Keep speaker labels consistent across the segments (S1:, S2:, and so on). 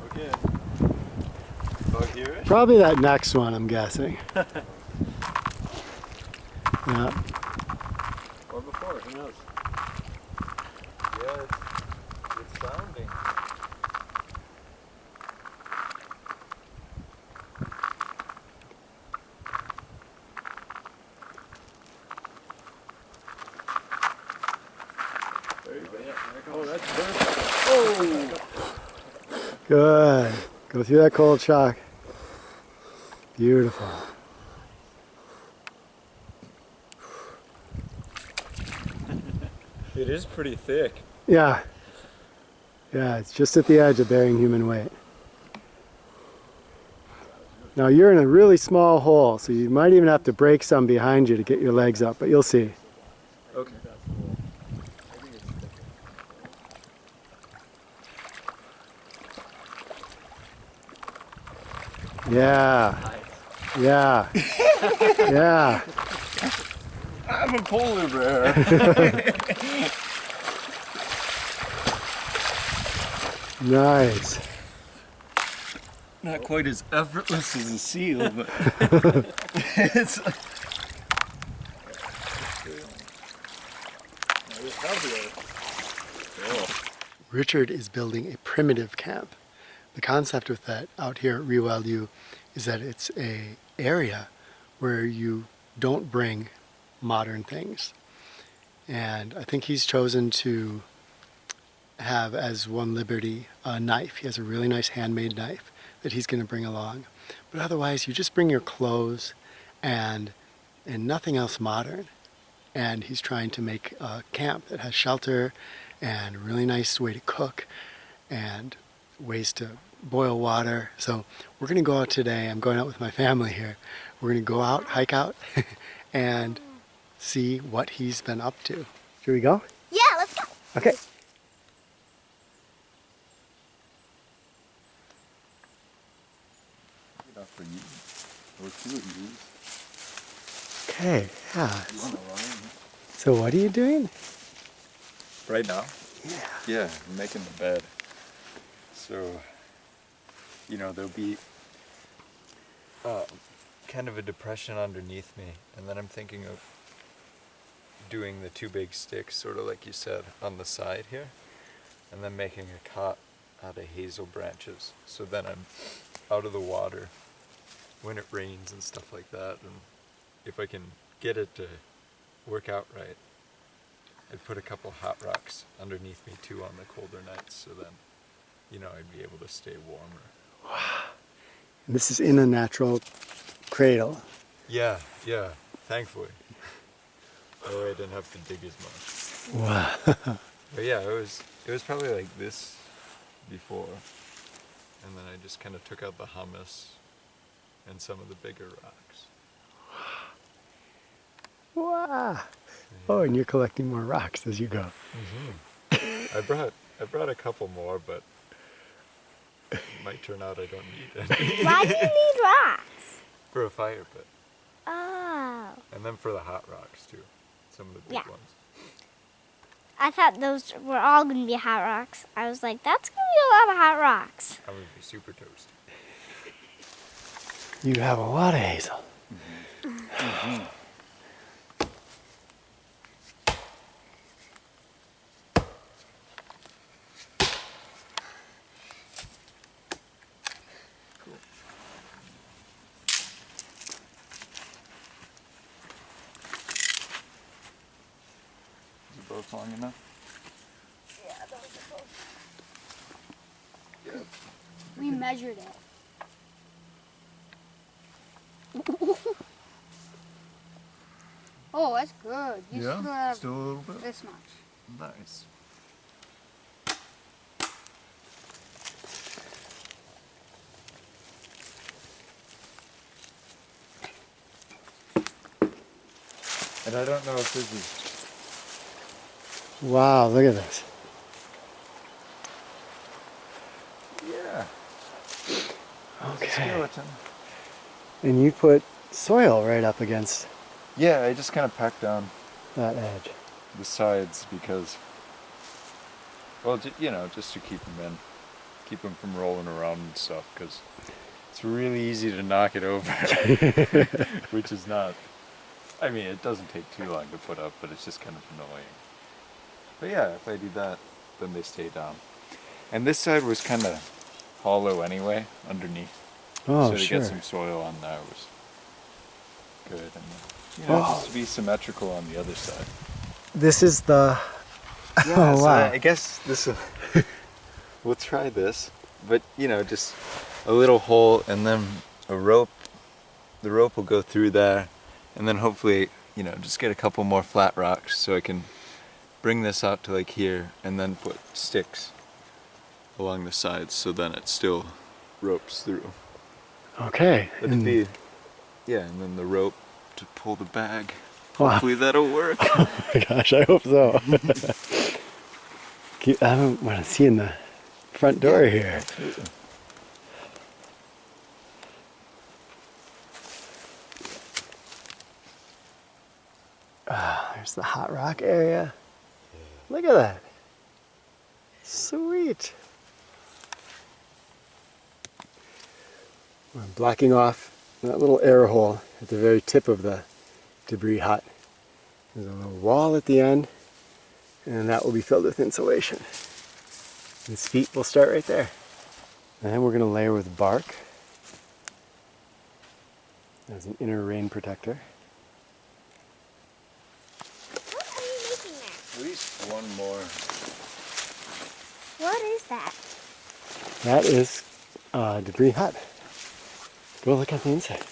S1: Okay. About here-ish?
S2: Probably that next one, I'm guessing. Yeah.
S1: Or before, who knows? Yeah, it's sounding. There you go. Oh, that's perfect. Oh!
S2: Good. Go through that cold shock. Beautiful.
S1: It is pretty thick.
S2: Yeah. Yeah, it's just at the edge of bearing human weight. Now you're in a really small hole, so you might even have to break some behind you to get your legs up, but you'll see.
S1: Okay.
S2: Yeah. Yeah. Yeah.
S1: I'm a polar bear.
S2: Nice.
S1: Not quite as effortless as a seal, but it's
S2: Richard is building a primitive camp. The concept with that out here at ReWildU is that it's a area where you don't bring modern things. And I think he's chosen to have as one liberty a knife. He has a really nice handmade knife that he's going to bring along. But otherwise, you just bring your clothes and nothing else modern. And he's trying to make a camp that has shelter and a really nice way to cook and ways to boil water. So we're going to go out today. I'm going out with my family here. We're going to go out, hike out, and see what he's been up to. Should we go?
S3: Yeah, let's go.
S2: Okay.
S1: for you. Or two of you.
S2: Okay, yeah.
S1: You want to line?
S2: So what are you doing?
S1: Right now?
S2: Yeah.
S1: Yeah, I'm making the bed. So, you know, there'll be kind of a depression underneath me, and then I'm thinking of doing the two big sticks, sort of like you said, on the side here, and then making a cot out of hazel branches, so then I'm out of the water when it rains and stuff like that. And if I can get it to work out right, I'd put a couple hot rocks underneath me too on the colder nights, so then, you know, I'd be able to stay warmer.
S2: Wow. And this is in a natural cradle.
S1: Yeah, thankfully. That way I didn't have to dig as much.
S2: Wow.
S1: But yeah, it was probably like this before, and then I just kind of took out the hummus and some of the bigger rocks.
S2: Wow.
S1: Yeah.
S2: Oh, and you're collecting more rocks as you go.
S1: Mm-hmm. I brought a couple more, but it might turn out I don't need any.
S3: Why do you need rocks?
S1: For a fire pit.
S3: Oh.
S1: And then for the hot rocks too. Some of the big ones.
S3: I thought those were all going to be hot rocks. I was like, that's going to be a lot of hot rocks.
S1: I'm going to be super toasty.
S2: You have a lot of hazel.
S1: Mm-hmm. Mm-hmm. Both long enough?
S3: Yeah, those are both.
S1: Yep.
S3: We measured it. Oh, that's good. You still have
S1: still a little bit?
S3: this much.
S1: Nice. And I don't know if this is...
S2: Wow, look at this.
S1: Yeah.
S2: Okay.
S1: Skeleton.
S2: And you put soil right up against
S1: Yeah, I just kind of packed down
S2: that edge.
S1: the sides because Well, you know, just to keep them from rolling around and stuff, because it's really easy to knock it over, which is not. I mean, it doesn't take too long to put up, but it's just kind of annoying. But yeah, if I do that, then they stay down. And this side was kind of hollow anyway, underneath.
S2: Oh,
S1: so to
S2: sure.
S1: get some soil on that was good. And you know, just to be symmetrical on the other side.
S2: This is the.
S1: Yeah,
S2: Oh,
S1: so
S2: wow.
S1: I guess this will. We'll try this, but you know, just a little hole and then a rope. The rope will go through there, and then hopefully, you know, just get a couple more flat rocks so I can bring this out to like here, and then put sticks along the sides, so then it still ropes through.
S2: Okay.
S1: But
S2: and-
S1: yeah, and then the rope to pull the bag.
S2: Wow.
S1: Hopefully that'll work.
S2: Oh my gosh, I hope so. I want to see in the front door here.
S1: Absolutely.
S2: There's the hot rock area. Look at that. Sweet. We're blocking off that little air hole at the very tip of the debris hut. There's a little wall at the end, and that will be filled with insulation. His feet will start right there. And then we're going to layer with bark as an inner rain protector.
S3: What are you making there?
S1: At least one more.
S3: What is that?
S2: That is a debris hut. Go look at the inside.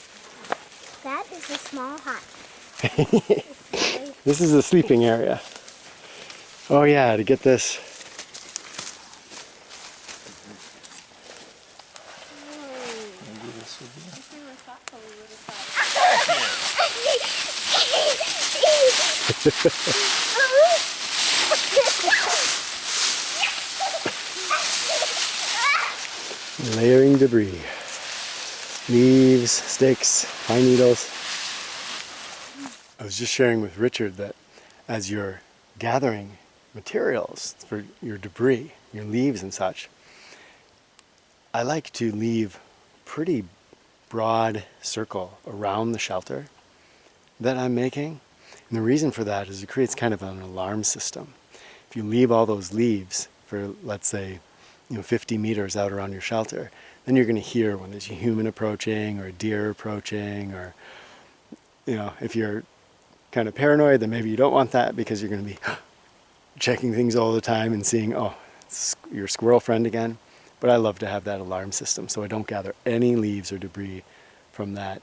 S3: That is a small hut.
S2: This is the sleeping area. Oh yeah, to get this.
S1: Maybe this would be.
S2: Layering debris. Leaves, sticks, pine needles. I was just sharing with Richard that as you're gathering materials for your debris, your leaves and such, I like to leave pretty broad circle around the shelter that I'm making. And the reason for that is it creates kind of an alarm system. If you leave all those leaves for, let's say, 50 meters out around your shelter, then you're going to hear when there's a human approaching or a deer approaching, or, if you're kind of paranoid, then maybe you don't want that because you're going to be checking things all the time and seeing, oh, it's your squirrel friend again. But I love to have that alarm system so I don't gather any leaves or debris from that,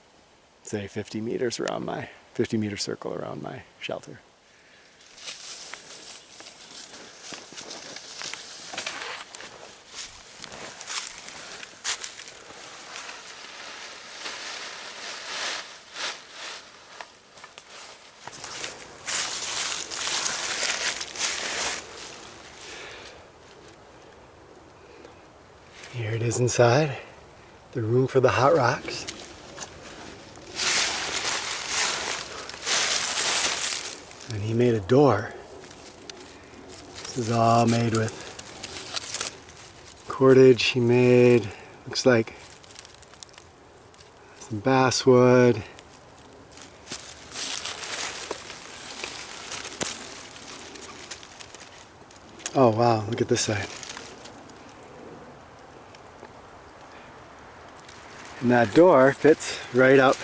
S2: say, 50 meter circle around my shelter. Here it is inside, the room for the hot rocks. And he made a door. This is all made with cordage he made. Looks like some basswood. Oh wow, look at this side. And that door fits right up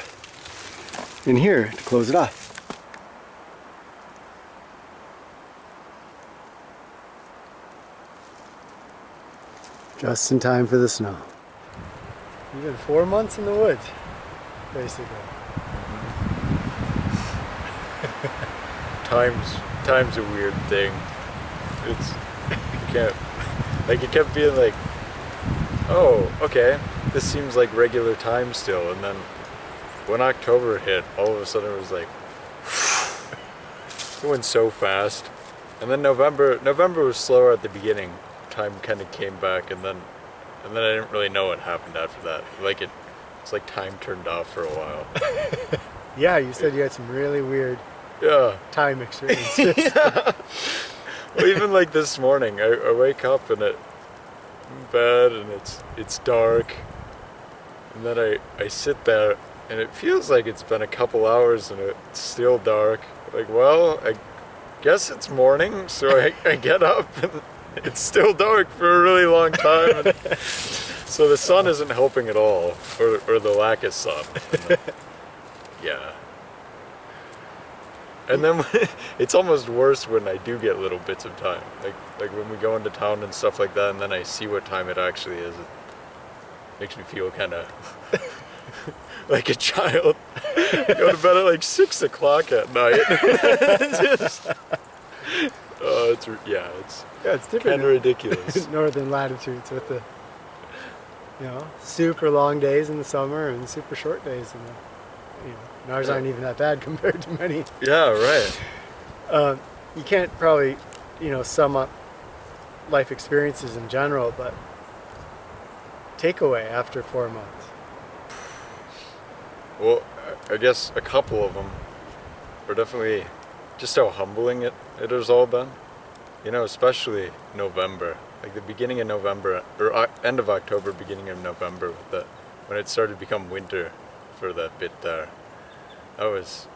S2: in here to close it off. Just in time for the snow. You've been 4 months in the woods, basically.
S1: Time's a weird thing. It kept being like, oh, okay, this seems like regular time still, and then when October hit, all of a sudden it was like, it went so fast. And then November was slower at the beginning. Time kind of came back, and then I didn't really know what happened after that. It's like time turned off for a while.
S2: Yeah, you said you had some really weird
S1: Yeah.
S2: time experiences.
S1: Yeah. Well, even like this morning, I wake up and in bed and it's dark, and then I sit there and it feels like it's been a couple hours and it's still dark. Like, well, I guess it's morning, so I get up and it's still dark for a really long time. And so the sun isn't helping at all, or the lack of sun. Yeah. And then it's almost worse when I do get little bits of time, like when we go into town and stuff like that, and then I see what time it actually is. It makes me feel kind of like a child. Go to bed at like 6 o'clock at night. It's
S2: it's different.
S1: kind of ridiculous.
S2: Northern latitudes with the, super long days in the summer and super short days in the, and ours aren't even that bad compared to many.
S1: Yeah, right.
S2: You can't probably, sum up life experiences in general, but takeaway after 4 months.
S1: Well, I guess a couple of them are definitely just how humbling it has all been. Especially November, like the beginning of November, or end of October, beginning of November, when it started to become winter for that bit there. That was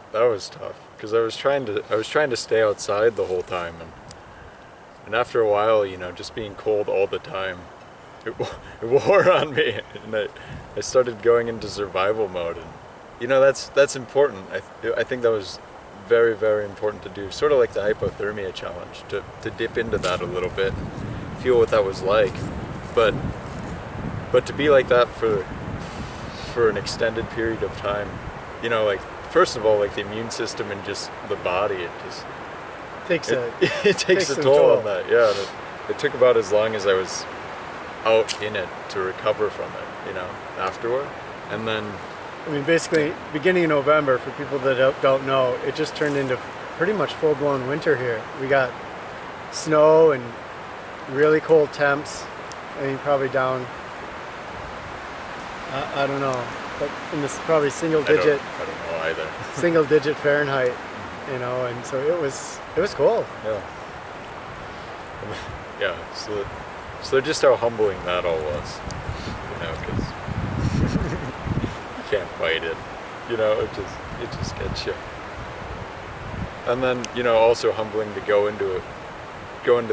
S1: tough, because I was trying to stay outside the whole time, and after a while, just being cold all the time, it wore on me, and I started going into survival mode, and that's important. I think that was very, very important to do, sort of like the hypothermia challenge, to dip into that a little bit, feel what that was like, but to be like that for an extended period of time, like, first of all, like the immune system and just the body, it takes a toll on that. Yeah, and it took about as long as I was out in it to recover from it, afterward. And then,
S2: basically, beginning of November, for people that don't know, it just turned into pretty much full-blown winter here. We got snow and really cold temps. Probably down, I don't know, but in this probably single digit.
S1: I don't know either.
S2: Single digit Fahrenheit, and so it was cold.
S1: Yeah. Yeah. So just how humbling that all was, because you can't fight it, it just gets you. And then also humbling to go into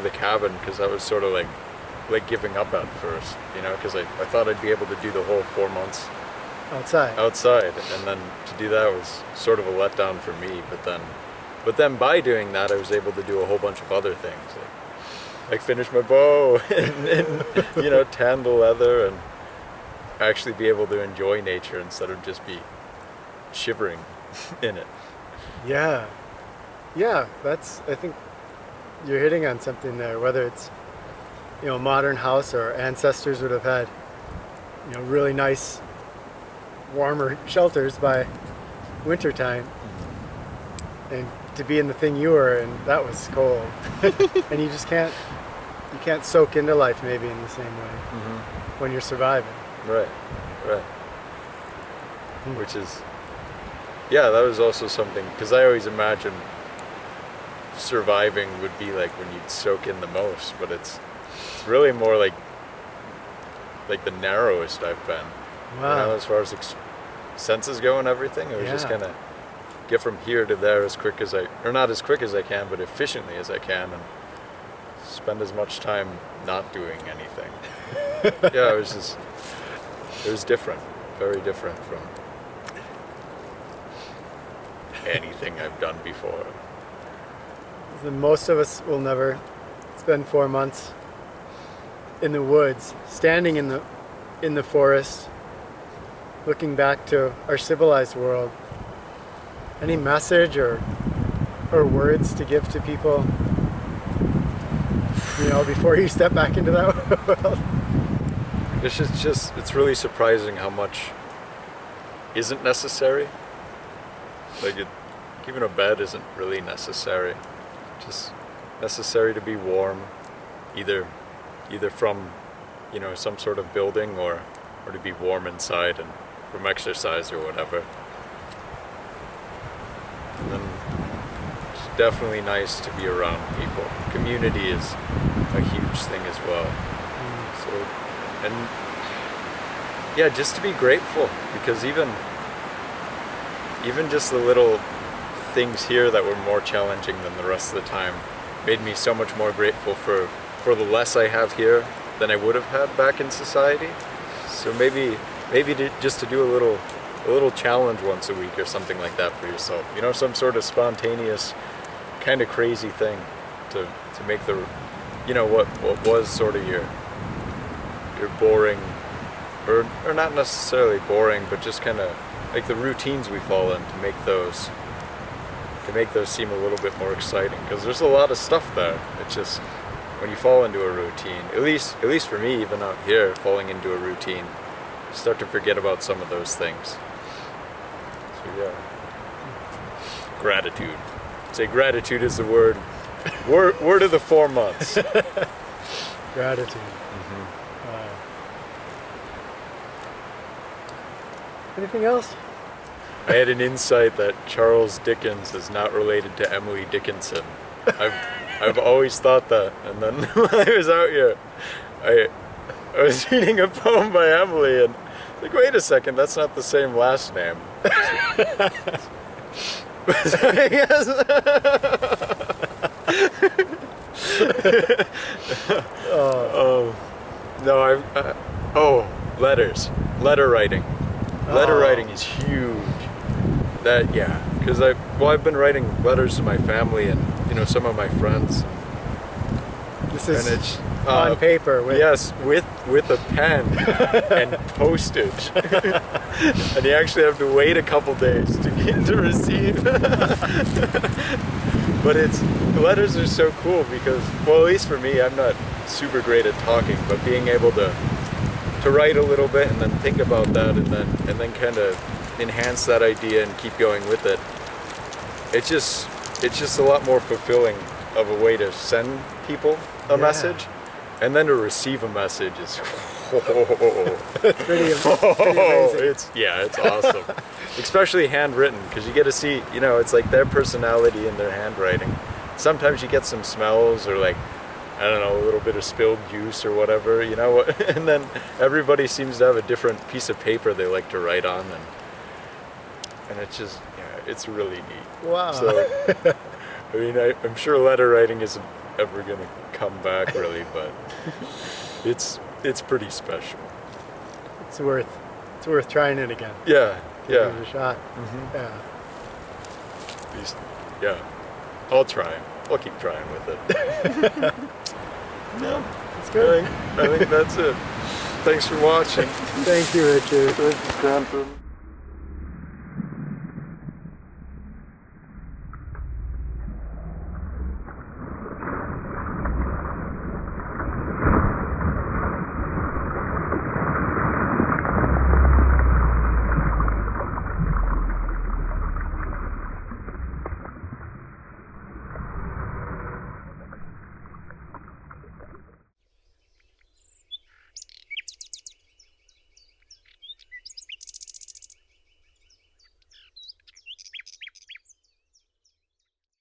S1: the cabin, because that was sort of like giving up at first, because I thought I'd be able to do the whole 4 months outside, and then to do that was sort of a letdown for me. But then by doing that, I was able to do a whole bunch of other things, like finish my bow and tan the leather and actually be able to enjoy nature instead of just be shivering in it.
S2: Yeah, I think you're hitting on something there, whether it's modern house, or ancestors would have had really nice warmer shelters by wintertime, and to be in the thing you were in, that was cold. And you can't soak into life maybe in the same way when you're surviving.
S1: Right. Which is, that was also something, because I always imagined surviving would be like when you'd soak in the most, but it's really more like the narrowest I've been.
S2: Wow.
S1: As far as senses go and everything, it was just kind of get from here to there as quick as or not as quick as I can, but efficiently as I can, and spend as much time not doing anything. It was different, very different from anything I've done before.
S2: Most of us will never spend 4 months in the woods, standing in the forest, looking back to our civilized world. Any message or words to give to people, before you step back into that world?
S1: It's really surprising how much isn't necessary. Even a bed isn't really necessary. Just necessary to be warm, either from some sort of building, or to be warm inside, and from exercise or whatever. And then definitely nice to be around people. Community is a huge thing as well. So, and yeah, just to be grateful, because even just the little things here that were more challenging than the rest of the time made me so much more grateful for the less I have here than I would have had back in society. So maybe just to do a little challenge once a week or something like that for yourself. You know, some sort of spontaneous, kind of crazy thing to make the, you know, what was sort of your boring, or not necessarily boring, but just kind of like the routines we fall in, to make those seem a little bit more exciting, because there's a lot of stuff there. It's just when you fall into a routine, at least for me, even out here, falling into a routine, you start to forget about some of those things. So yeah, gratitude. I'd say gratitude is the word of the 4 months.
S2: Gratitude. Anything else?
S1: I had an insight that Charles Dickens is not related to Emily Dickinson. I've always thought that, and then when I was out here, I was reading a poem by Emily, and like, wait a second, that's not the same last name. So I guess. No, letters, letter writing. Letter writing is huge. Because I've been writing letters to my family and, you know, some of my friends.
S2: This is
S1: and it's
S2: on paper.
S1: Yes, with a pen and postage. And you actually have to wait a couple days to get to receive. But letters are so cool because, well, at least for me, I'm not super great at talking, but being able to write a little bit and then think about that and then kind of enhance that idea and keep going with it. It's just a lot more fulfilling of a way to send people a message, and then to receive a message is
S2: pretty amazing.
S1: It's awesome. Especially handwritten, because you get to see, you know, it's like their personality in their handwriting. Sometimes you get some smells or like, I don't know, a little bit of spilled juice or whatever, you know, and then everybody seems to have a different piece of paper they like to write on, and it's just, it's really neat.
S2: Wow.
S1: So, I mean, I'm sure letter writing isn't ever going to come back really, but it's pretty special.
S2: It's worth trying it again.
S1: Yeah.
S2: Give it a shot.
S1: Yeah. I'll try. I'll keep trying with it.
S2: No, that's good.
S1: I think that's it. Thanks for watching.
S2: Thank you, Richard.
S1: Thank you, Stanton.